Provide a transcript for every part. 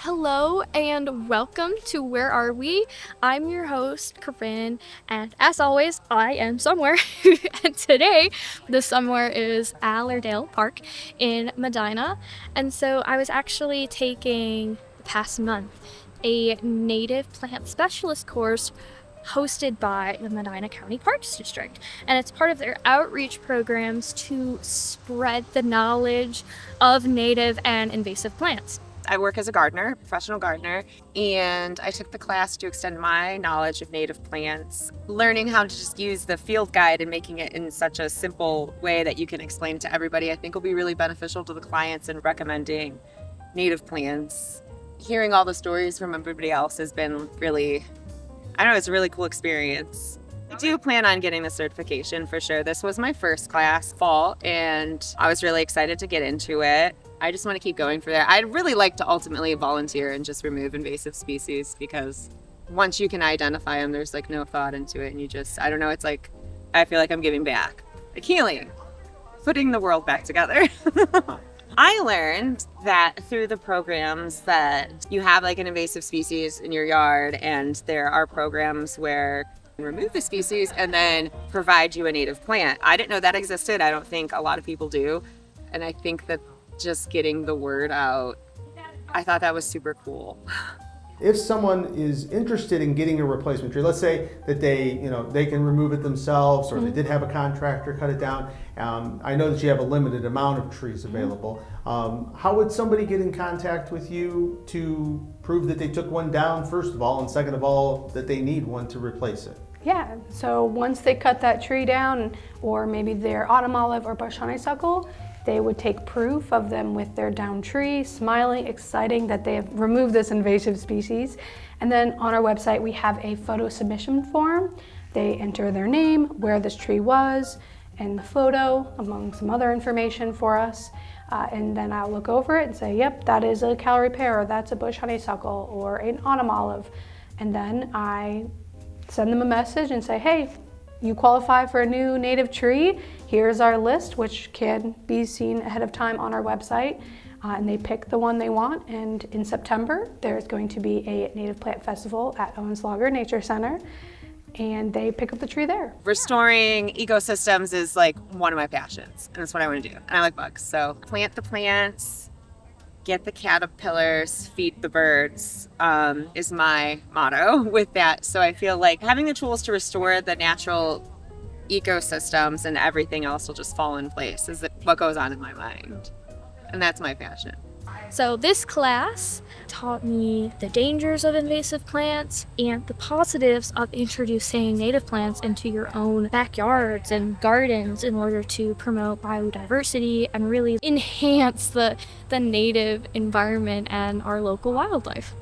Hello and welcome to Where Are We? I'm your host, Corinne, and as always, I am somewhere. And today, the somewhere is Allerdale Park in Medina. And so I was actually taking the past month a native plant specialist course hosted by the Medina County Parks District. And it's part of their outreach programs to spread the knowledge of native and invasive plants. I work as a gardener, professional gardener, and I took the class to extend my knowledge of native plants, learning how to just use the field guide and making it in such a simple way that you can explain it to everybody. I think will be really beneficial to the clients in recommending native plants. Hearing all the stories from everybody else has been really, it's a really cool experience. I do plan on getting the certification for sure. This was my first class fall, and I was really excited to get into it. I just want to keep going for that. I'd really like to ultimately volunteer and just remove invasive species, because once you can identify them, there's like no thought into it. And you just, I don't know, it's like, I feel like I'm giving back. Like healing, putting the world back together. I learned that through the programs that you have like an invasive species in your yard, and there are programs where you remove the species and then provide you a native plant. I didn't know that existed. I don't think a lot of people do. And I think that just getting the word out, I thought that was super cool. If someone is interested in getting a replacement tree, let's say that they can remove it themselves, or they did have a contractor cut it down. I know that you have a limited amount of trees available. How would somebody get in contact with you to prove that they took one down, first of all, and second of all, that they need one to replace it? Yeah, so once they cut that tree down, or maybe their autumn olive or bush honeysuckle, they would take proof of them with their down tree, smiling, exciting that they have removed this invasive species. And then on our website, we have a photo submission form. They enter their name, where this tree was, and the photo, among some other information for us. And then I'll look over it and say, yep, that is a calorie pear, or that's a bush honeysuckle, or an autumn olive. And then I send them a message and say, hey, you qualify for a new native tree. Here's our list, which can be seen ahead of time on our website. And they pick the one they want. And in September, there's going to be a native plant festival at Owens Logger Nature Center. And they pick up the tree there. Restoring ecosystems is like one of my passions, and that's what I want to do. And I like bugs, so plant the plants, get the caterpillars, feed the birds, is my motto with that. So I feel like having the tools to restore the natural ecosystems and everything else will just fall in place is what goes on in my mind. And that's my passion. So this class taught me the dangers of invasive plants and the positives of introducing native plants into your own backyards and gardens in order to promote biodiversity and really enhance the native environment and our local wildlife.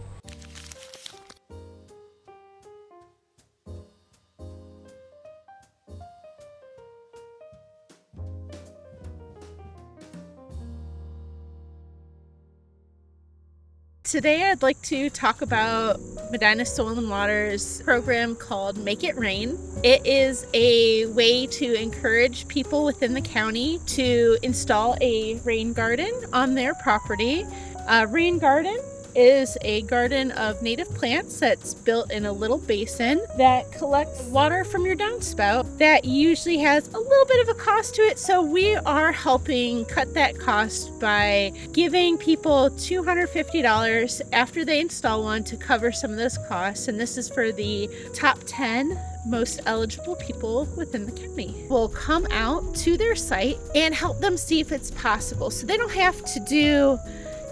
Today I'd like to talk about Medina Soil and Water's program called Make It Rain. It is a way to encourage people within the county to install a rain garden on their property. A rain garden is a garden of native plants that's built in a little basin that collects water from your downspout. That usually has a little bit of a cost to it, so we are helping cut that cost by giving people $250 after they install one to cover some of those costs, and this is for the top 10 most eligible people within the county. We'll come out to their site and help them see if it's possible, so they don't have to do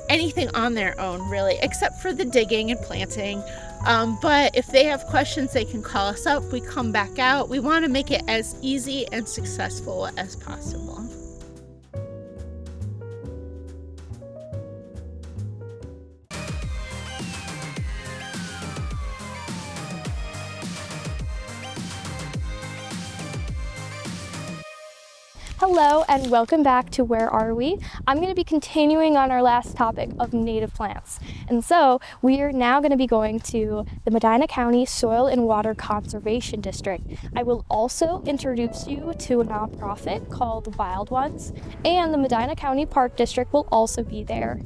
anything on their own really, except for the digging and planting. But if they have questions, they can call us up. We come back out. We want to make it as easy and successful as possible. Hello and welcome back to Where Are We? I'm going to be continuing on our last topic of native plants. And so we are now going to be going to the Medina County Soil and Water Conservation District. I will also introduce you to a nonprofit called Wild Ones, and the Medina County Park District will also be there.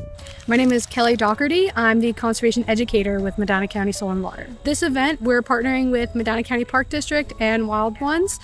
My name is Kelly Doherty. I'm the conservation educator with Medina County Soil and Water. This event, we're partnering with Medina County Park District and Wild Ones,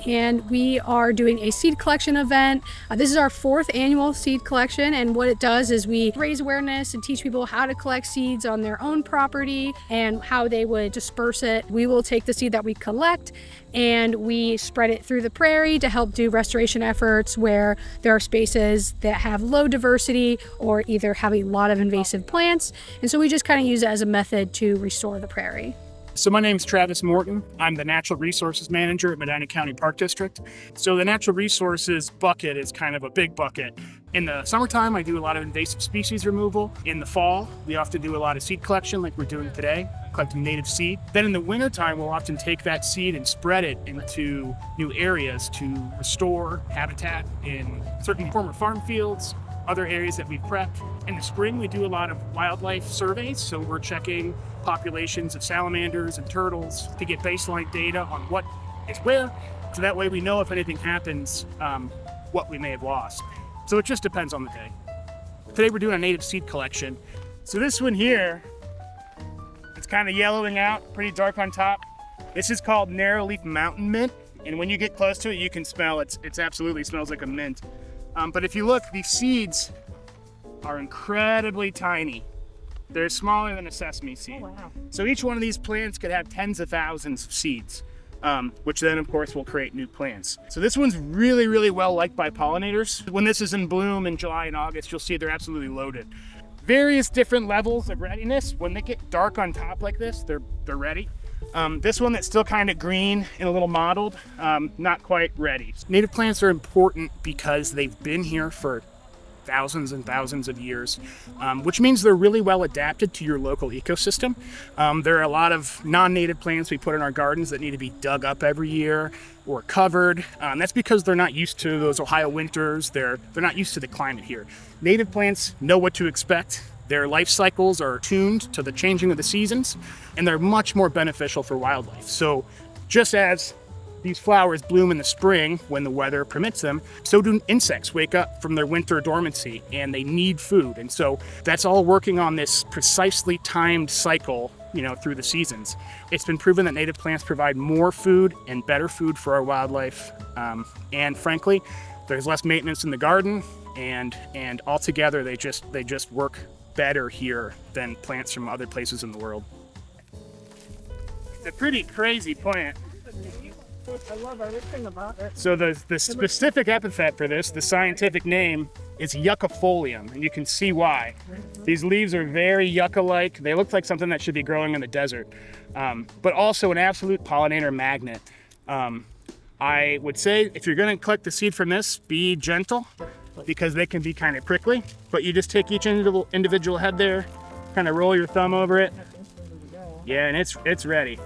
and we are doing a seed collection event. This is our 4th annual seed collection, and what it does is we raise awareness and teach people how to collect seeds on their own property and how they would disperse it. We will take the seed that we collect and we spread it through the prairie to help do restoration efforts where there are spaces that have low diversity or either have a lot of invasive plants. And so we just kind of use it as a method to restore the prairie. So my name's Travis Morton. I'm the Natural Resources Manager at Medina County Park District. So the Natural Resources bucket is kind of a big bucket. In the summertime, I do a lot of invasive species removal. In the fall, we often do a lot of seed collection like we're doing today, collecting native seed. Then in the wintertime, we'll often take that seed and spread it into new areas to restore habitat in certain former farm fields, other areas that we've prepped. In the spring, we do a lot of wildlife surveys, so we're checking populations of salamanders and turtles to get baseline data on what is where, so that way we know if anything happens, what we may have lost. So it just depends on the day. Today we're doing a native seed collection. So this one here, it's kind of yellowing out, pretty dark on top. This is called narrowleaf mountain mint, and when you get close to it, you can smell it. It absolutely smells like a mint. But if you look, these seeds are incredibly tiny. They're smaller than a sesame seed. Oh, wow. So each one of these plants could have tens of thousands of seeds, which then, of course, will create new plants. So this one's really, really well liked by pollinators. When this is in bloom in July and August, you'll see they're absolutely loaded. Various different levels of readiness. When they get dark on top like this, they're ready. This one that's still kind of green and a little mottled, not quite ready. Native plants are important because they've been here for thousands and thousands of years, which means they're really well adapted to your local ecosystem. There are a lot of non-native plants we put in our gardens that need to be dug up every year or covered. That's because they're not used to those Ohio winters. They're not used to the climate here. Native plants know what to expect. Their life cycles are tuned to the changing of the seasons, and they're much more beneficial for wildlife. So just as these flowers bloom in the spring when the weather permits them, so do insects wake up from their winter dormancy and they need food. And so that's all working on this precisely timed cycle, through the seasons. It's been proven that native plants provide more food and better food for our wildlife. And frankly, there's less maintenance in the garden, and altogether they just work better here than plants from other places in the world. It's a pretty crazy plant. I love everything about it. So the specific epithet for this, the scientific name, is yuccafolium, and you can see why. These leaves are very yucca-like. They look like something that should be growing in the desert, but also an absolute pollinator magnet. I would say if you're going to collect the seed from this, be gentle, because they can be kind of prickly, but you just take each individual head there, kind of roll your thumb over it. Yeah, and it's ready.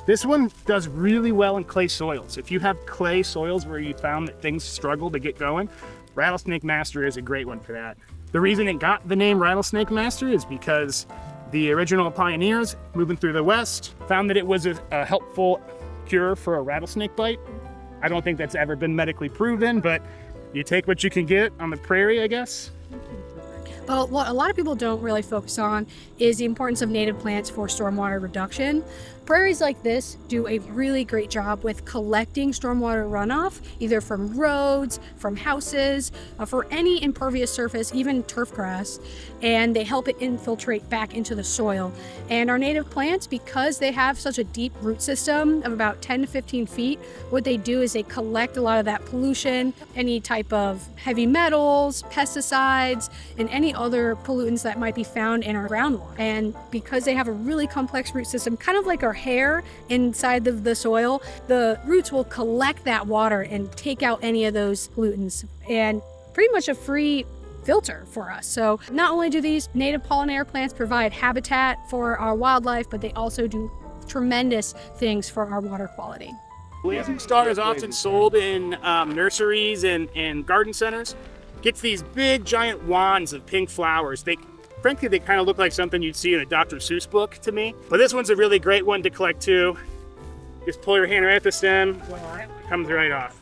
This one does really well in clay soils. If you have clay soils where you found that things struggle to get going, Rattlesnake Master is a great one for that. The reason it got the name Rattlesnake Master is because the original pioneers moving through the West found that it was a helpful cure for a rattlesnake bite. I don't think that's ever been medically proven, but you take what you can get on the prairie, I guess. But what a lot of people don't really focus on is the importance of native plants for stormwater reduction. Prairies like this do a really great job with collecting stormwater runoff, either from roads, from houses, for any impervious surface, even turf grass, and they help it infiltrate back into the soil. And our native plants, because they have such a deep root system of about 10 to 15 feet, what they do is they collect a lot of that pollution, any type of heavy metals, pesticides, and any other pollutants that might be found in our groundwater. And because they have a really complex root system, kind of like our hair inside of the soil, the roots will collect that water and take out any of those pollutants, and pretty much a free filter for us. So not only do these native pollinator plants provide habitat for our wildlife, but they also do tremendous things for our water quality. Blazing Star is often sold in nurseries and garden centers. Gets these big giant wands of pink flowers. Frankly, they kind of look like something you'd see in a Dr. Seuss book to me. But this one's a really great one to collect too. Just pull your hand right at the stem, comes right off.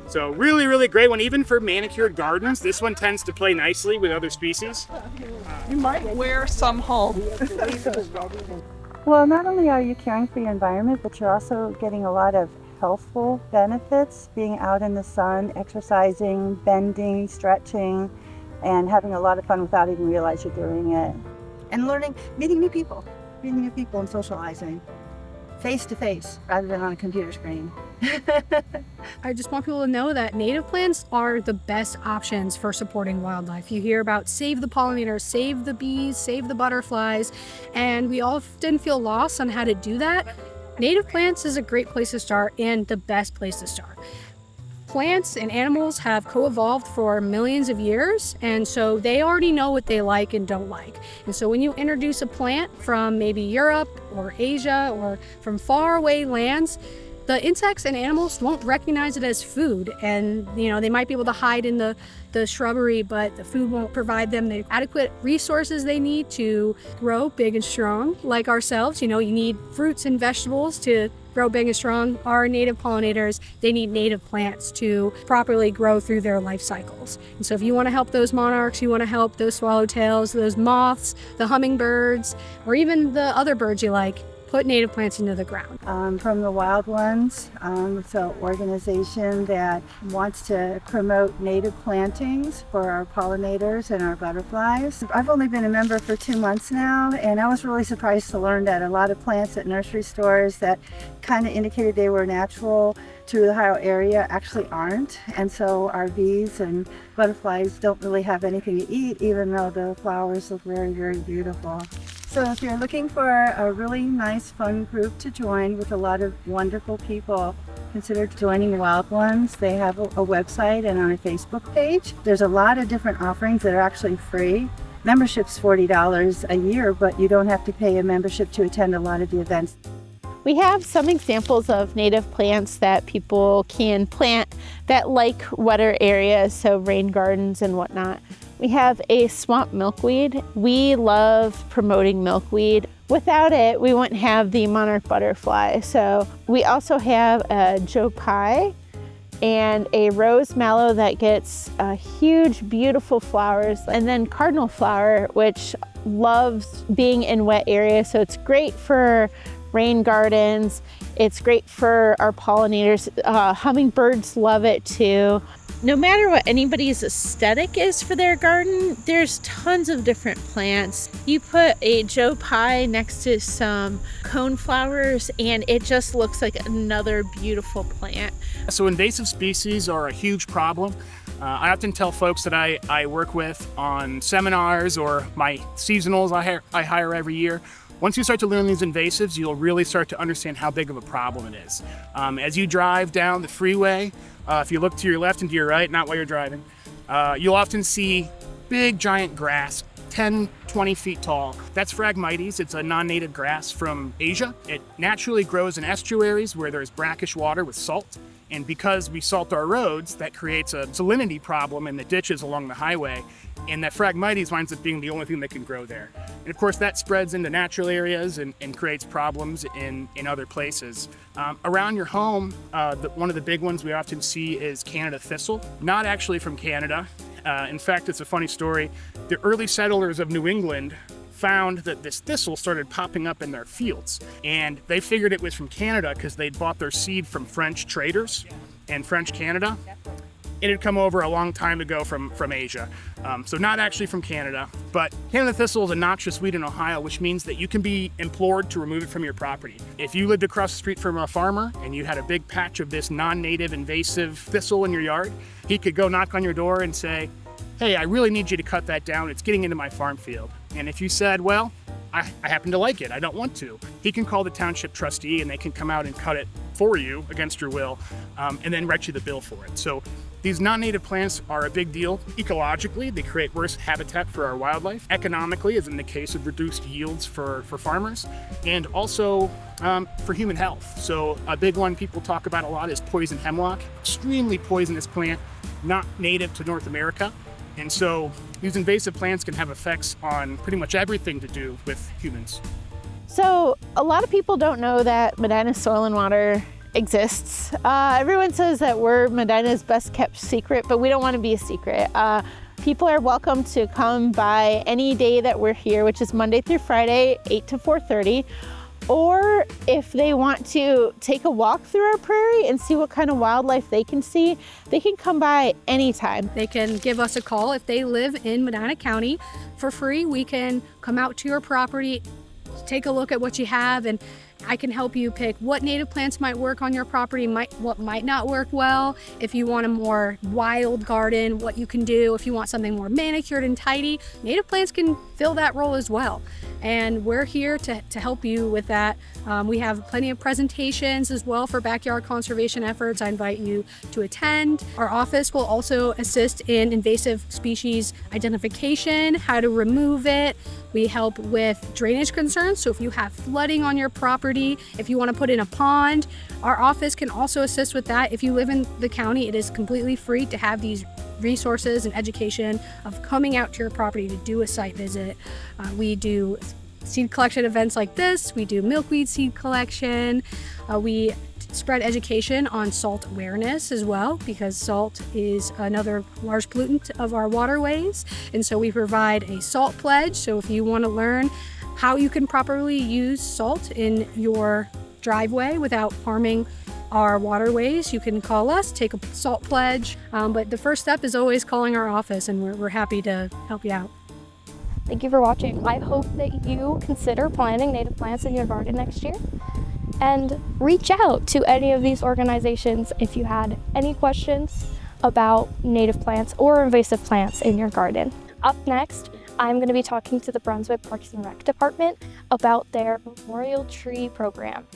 So really, really great one, even for manicured gardens. This one tends to play nicely with other species. You might wear some home. Well, not only are you caring for your environment, but you're also getting a lot of healthful benefits, being out in the sun, exercising, bending, stretching, and having a lot of fun without even realize you're doing it. And meeting new people and socializing face to face rather than on a computer screen. I just want people to know that native plants are the best options for supporting wildlife. You hear about save the pollinators, save the bees, save the butterflies, and we often feel lost on how to do that. Native plants is a great place to start and the best place to start. Plants and animals have co-evolved for millions of years, and so they already know what they like and don't like. And so when you introduce a plant from maybe Europe or Asia or from faraway lands, the insects and animals won't recognize it as food, and they might be able to hide in the shrubbery, but the food won't provide them the adequate resources they need to grow big and strong like ourselves. You need fruits and vegetables to grow big and strong. Our native pollinators, they need native plants to properly grow through their life cycles. And so if you want to help those monarchs, you want to help those swallowtails, those moths, the hummingbirds, or even the other birds you like, put native plants into the ground. From the Wild Ones, it's an organization that wants to promote native plantings for our pollinators and our butterflies. I've only been a member for 2 months now, and I was really surprised to learn that a lot of plants at nursery stores that kind of indicated they were natural to the Ohio area actually aren't. And so our bees and butterflies don't really have anything to eat, even though the flowers look very, very beautiful. So if you're looking for a really nice, fun group to join with a lot of wonderful people, consider joining Wild Ones. They have a website and on a Facebook page. There's a lot of different offerings that are actually free. Membership's $40 a year, but you don't have to pay a membership to attend a lot of the events. We have some examples of native plants that people can plant that like wetter areas, so rain gardens and whatnot. We have a swamp milkweed. We love promoting milkweed. Without it, we wouldn't have the monarch butterfly. So we also have a Joe Pye and a rose mallow that gets huge, beautiful flowers, and then cardinal flower, which loves being in wet areas. So it's great for rain gardens. It's great for our pollinators. Hummingbirds love it too. No matter what anybody's aesthetic is for their garden, there's tons of different plants. You put a Joe Pye next to some coneflowers and it just looks like another beautiful plant. So invasive species are a huge problem. I often tell folks that I work with on seminars or my seasonals I hire every year. Once you start to learn these invasives, you'll really start to understand how big of a problem it is. As you drive down the freeway, if you look to your left and to your right, not while you're driving, you'll often see big giant grass, 10, 20 feet tall. That's Phragmites. It's a non-native grass from Asia. It naturally grows in estuaries where there's brackish water with salt. And because we salt our roads, that creates a salinity problem in the ditches along the highway. And that Phragmites winds up being the only thing that can grow there. And of course, that spreads into natural areas and creates problems in other places. Around your home, one of the big ones we often see is Canada thistle. Not actually from Canada. In fact, it's a funny story. The early settlers of New England found that this thistle started popping up in their fields. And they figured it was from Canada because they'd bought their seed from French traders in French Canada. It had come over a long time ago from Asia. So not actually from Canada, but Canada thistle is a noxious weed in Ohio, which means that you can be implored to remove it from your property. If you lived across the street from a farmer and you had a big patch of this non-native invasive thistle in your yard, he could go knock on your door and say, hey, I really need you to cut that down. It's getting into my farm field. And if you said, well, I happen to like it, I don't want to, he can call the township trustee and they can come out and cut it for you against your will, and then write you the bill for it. So these non-native plants are a big deal. Ecologically, they create worse habitat for our wildlife. Economically, as in the case of reduced yields for farmers, and also for human health. So a big one people talk about a lot is poison hemlock. Extremely poisonous plant, not native to North America. And so these invasive plants can have effects on pretty much everything to do with humans. So a lot of people don't know that Medina Soil and Water exists. Everyone says that we're Medina's best kept secret, but we don't want to be a secret. People are welcome to come by any day that we're here, which is Monday through Friday, 8 to 4:30. Or if they want to take a walk through our prairie and see what kind of wildlife they can see, they can come by anytime. They can give us a call if they live in Medina County for free. We can come out to your property, take a look at what you have, and I can help you pick what native plants might work on your property, what might not work well. If you want a more wild garden, what you can do. If you want something more manicured and tidy, native plants can fill that role as well. And we're here to help you with that. We have plenty of presentations as well for backyard conservation efforts. I invite you to attend. Our office will also assist in invasive species identification, how to remove it. We help with drainage concerns. So if you have flooding on your property, if you want to put in a pond, our office can also assist with that. If you live in the county, it is completely free to have these resources and education of coming out to your property to do a site visit. We do seed collection events like this. We do milkweed seed collection. We spread education on salt awareness as well, because salt is another large pollutant of our waterways. And so we provide a salt pledge. So if you want to learn how you can properly use salt in your driveway without harming our waterways, you can call us, take a salt pledge. But the first step is always calling our office, and we're happy to help you out. Thank you for watching. I hope that you consider planting native plants in your garden next year, and reach out to any of these organizations if you had any questions about native plants or invasive plants in your garden. Up next, I'm going to be talking to the Brunswick Parks and Rec Department about their Memorial Tree Program.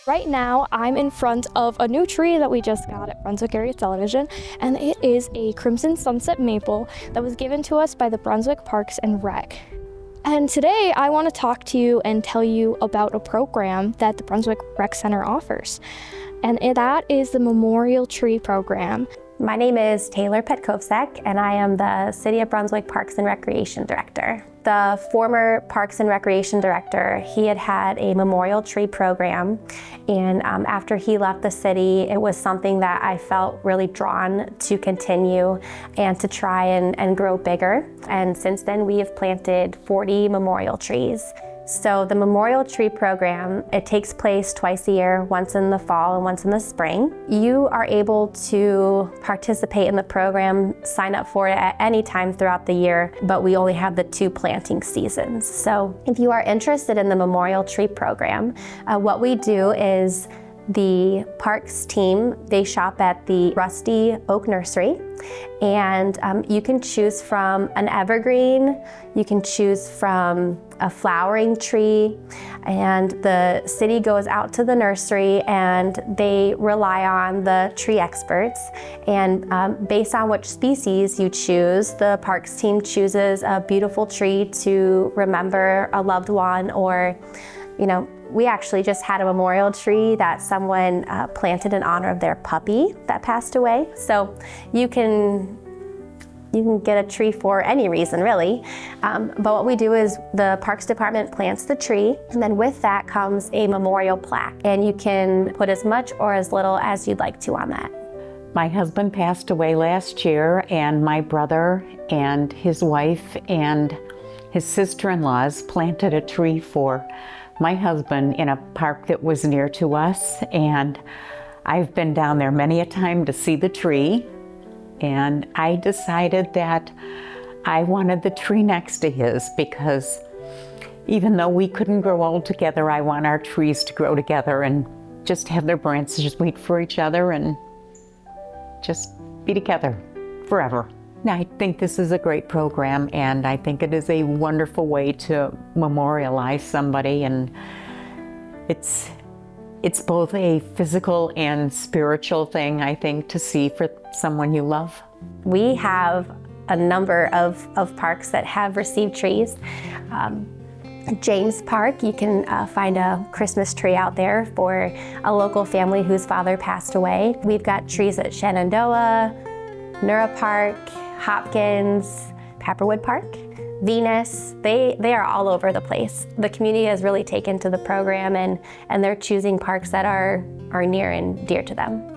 Right now, I'm in front of a new tree that we just got at Brunswick Area Television, and it is a Crimson Sunset Maple that was given to us by the Brunswick Parks and Rec. And today, I want to talk to you and tell you about a program that the Brunswick Rec Center offers, and that is the Memorial Tree Program. My name is Taylor Petkovsek, and I am the City of Brunswick Parks and Recreation Director. The former Parks and Recreation Director, he had had a memorial tree program, and after he left the city, it was something that I felt really drawn to continue and to try and grow bigger. And since then, we have planted 40 memorial trees. So the Memorial Tree Program, it takes place twice a year, once in the fall and once in the spring. You are able to participate in the program, sign up for it at any time throughout the year, but we only have the 2 planting seasons. So if you are interested in the Memorial Tree Program, what we do is the parks team, they shop at the Rusty Oak Nursery, and you can choose from an evergreen, you can choose from a flowering tree, and the city goes out to the nursery and they rely on the tree experts, and based on which species you choose, the parks team chooses a beautiful tree to remember a loved one, or we actually just had a memorial tree that someone planted in honor of their puppy that passed away. So you can get a tree for any reason, really. But what we do is the Parks Department plants the tree, and then with that comes a memorial plaque. And you can put as much or as little as you'd like to on that. My husband passed away last year, and my brother and his wife and his sister-in-laws planted a tree for my husband in a park that was near to us, and I've been down there many a time to see the tree, and I decided that I wanted the tree next to his, because even though we couldn't grow old together, I want our trees to grow together and just have their branches meet for each other and just be together forever. I think this is a great program, and I think it is a wonderful way to memorialize somebody, and it's both a physical and spiritual thing, I think, to see for someone you love. We have a number of parks that have received trees. James Park, you can find a Christmas tree out there for a local family whose father passed away. We've got trees at Shenandoah, Nura Park, Hopkins, Pepperwood Park, Venus. They are all over the place. The community has really taken to the program, and they're choosing parks that are near and dear to them.